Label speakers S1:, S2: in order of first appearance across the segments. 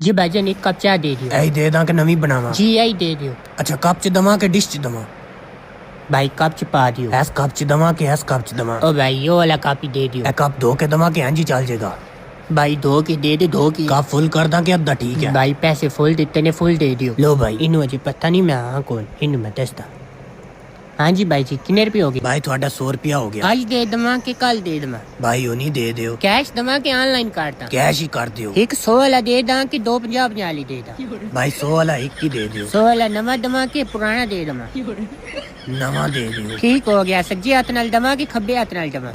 S1: जी भाईजान एक कप चाय दे दियो।
S2: ऐ दे दा कि नवी बनावा?
S1: जी यही दे दियो।
S2: अच्छा कप च दवा के डिश च दवा?
S1: भाई कप च पा दियो।
S2: ऐस कप च दवा के ऐस कप च दवा?
S1: ओ भाई यो वाला कप ही दे दियो।
S2: ए कप धो के दवा के इंज ही चल जाएगा?
S1: भाई धो के दे दे, धो के।
S2: कप फुल कर दा के अद्धा ठीक है?
S1: भाई पैसे फुल दिते ने, फुल दे दियो।
S2: लो भाई।
S1: इनू अजी पता नहीं मैं हाँ कौन, इनू मैं दसदा। हाँ जी भाई जी कितने रुपये हो गए?
S2: भाई थोड़ा 100 रुपया हो गया।
S1: आज दे दमा के कल दे दमा?
S2: भाई उन्हीं दे दियो।
S1: कैश दमा के ऑनलाइन काटता?
S2: कैश ही कर दियो।
S1: एक 100 वाला दे दा कि 250 वाली दे दा?
S2: भाई 100 वाला एक ही दे दियो।
S1: 100 वाला नवा दमा के पुराना दे दमा?
S2: नवा दे दियो।
S1: ठीक हो गया। सज्जे हाथ नाल दमा कि खब्बे हाथ नाल दमा?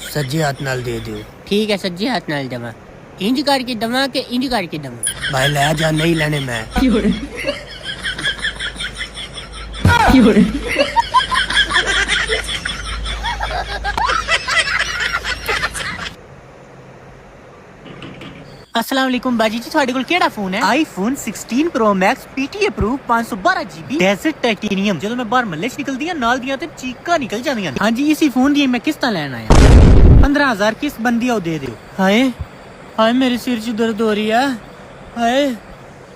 S2: सज्जे हाथ नाल दे दियो।
S1: ठीक है सज्जे हाथ नाल दमा। इंज करके दमा के इंज करके दमा?
S2: भाई ले जा, नहीं लेने मैं।
S3: अस्सलाम वालेकुम बाजी जी, ਤੁਹਾਡੇ ਕੋਲ ਕਿਹੜਾ ਫੋਨ ਹੈ? IPhone 16 Pro Max PT approve 512 GB desert titanium. ਜਦੋਂ ਮੈਂ ਬਾਹਰ ਮੱਲੇ 'ਚ ਨਿਕਲਦੀ ਆ ਨਾਲ ਦੀਆਂ ਤੇ ਚੀਕਾਂ ਨਿਕਲ ਜਾਂਦੀਆਂ ਨੇ। ਹਾਂਜੀ ਇसी ਫੋਨ ਦੀ ਮੈਂ ਕਿਸ਼ਤਾਂ ਲੈਣ ਆਇਆ। 15000 किस्त ਬੰਦੀ ਆ ਉਹ ਦੇ ਦਿਓ। ਹਾਏ ਹਾਏ ਮੇਰੇ ਸਿਰ 'ਚ ਦਰਦ ਹੋ ਰਹੀ ਹੈ। ਹਾਏ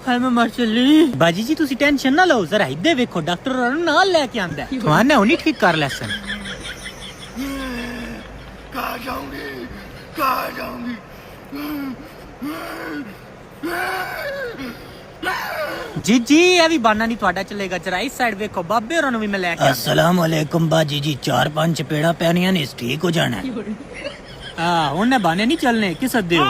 S3: ਹਾਏ ਮੈਂ ਮਰ ਚੱਲੀ। ਬਾਜੀ ਜੀ ਤੁਸੀਂ ਟੈਨਸ਼ਨ ਨਾ ਲਓ, ਜ਼ਰਾ ਇੱਧਰ ਵੇਖੋ, ਡਾਕਟਰ ਨੂੰ ਨਾਲ ਲੈ ਕੇ ਆਂਦਾ ਤੁਹਾਨੂੰ ਹੁਣੀ ਠੀਕ ਕਰ ਲੈਸਨ।
S2: कहाँ जाऊंगी, कहाँ जाऊंगी?
S3: जी जी ਇਹ ਵੀ ਬਾਨਾ ਨਹੀਂ ਤੁਹਾਡਾ ਚੱਲੇਗਾ। ਜਰਾ ਇਸ ਸਾਈਡ ਵੇਖੋ, ਬਾਬੇ ਹੋਰਾਂ ਨੂੰ ਵੀ ਮੈਂ ਲੈ ਕੇ
S2: अस्सलाम वालेकुम बाजी जी, 4-5 चपेड़ा पैनिया ने ठीक हो जाना है।
S3: ਹਾਂ ਉਹਨੇ ਬਾਨੇ ਨਹੀਂ ਚੱਲਨੇ। ਕਿਸ ਹੱਦੇ ਹੋ?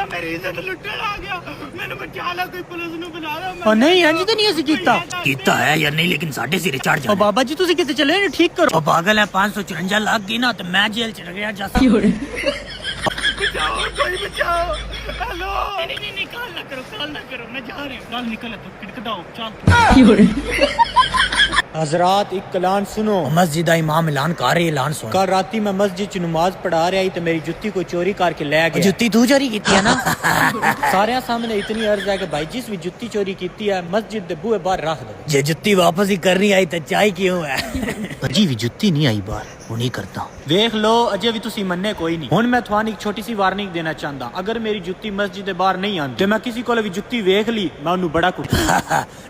S2: मेरी इज्जत लुटन आ गया, मैंने बचा ला, कोई पुलिस ਨੂੰ ਬੁਲਾ ਲਾ।
S3: ਉਹ ਨਹੀਂ ਇੰਜ ਤਾਂ ਨਹੀਂ ਅਸੀਂ ਕੀਤਾ।
S2: ਕੀਤਾ ਹੈ ਜਾਂ ਨਹੀਂ, ਲੇਕਿਨ ਸਾਡੇ ਸਿਰੇ ਚੜ
S3: ਉਹ
S2: ਜਾਣਾ।
S3: ਬਾਬਾ ਜੀ ਤੁਸੀਂ ਕਿਤੇ ਚੱਲੇ ਨੇ, ਠੀਕ ਕਰੋ।
S2: ਉਹ ਪਾਗਲ ਹੈ, 554 ਲੱਗ ਗਈ ਨਾ ਤੇ ਮੈਂ ਜੇਲ੍ਹ ਚ ਰਿਹਾ ਜਾ। बचाओ, कोई बचाओ, हेलो।
S3: नहीं कॉल ना करो, मैं जा रहा हूँ। कल निकल तो खिड़खड़ाओ, चल। हजरात एक ऐलान सुनो।
S2: मस्जिद दा इमाम ऐलान कर रहे, ऐलान सुन।
S3: कल राती मैं मस्जिद च नमाज पढ़ा रहा ही तो मेरी जुत्ती कोई चोरी करके ले गया।
S2: जुत्ती तू चोरी की है ना?
S3: सारे सामने इतनी अर्ज है कि भाई जिस भी जुत्ती चोरी की है मस्जिद दे बूहे बाहर रख दो।
S2: जे जुत्ती वापस ही करनी आई तो चाय क्यों है?
S3: अजी भी जुत्ती नहीं आई बाहर,
S2: उन्हीं करता।
S3: वेख लो अजय भी तुसी मन्ने कोई नहीं। हुन मैं थाने एक छोटी सी वार्निंग देना चाहता, अगर मेरी जुत्ती मस्जिद दे बाहर नहीं आंदी ते मैं किसी कोल भी जुत्ती वेख ली मैं उन्हें बड़ा कुटूंगा।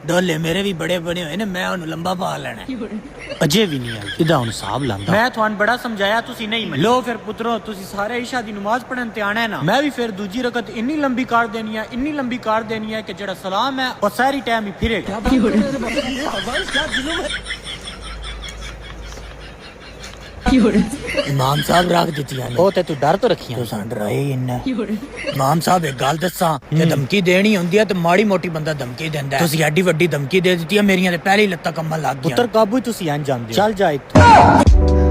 S2: डोले मेरे भी बड़े बने हुए ने, मैं उन्हें लंबा पा लेना।
S3: अजय भी नहीं आई, इदा हुन हिसाब लांदा। मैं थान बड़ा समझाया तुसी नहीं मन्ने। लो फिर पुत्रो तुसी सारे ईशा दी नमाज पढ़न ते आना है ना, मैं भी फिर दूजी रकत इन्नी लंबी कर देनी है, इन्नी लंबी कर देनी है कि जेड़ा सलाम है वो सारी टाइम ही फिरेगा।
S2: इमाम साहब रख दी
S3: ओ ते तू डर तो रखिया
S2: तो सन रहे इन्ना। इमाम साहब एक गल दसा, जे धमकी देनी होंदी है तो माड़ी मोटी बंदा धमकी देंदा है, तुसी एडी वड्डी धमकी दे दी है, मेरियां ते पहले ही लत्तां कम्मन लग गईयां।
S3: पुत्र काबू तुसी जान जानदे हो। चल जा इत्थों।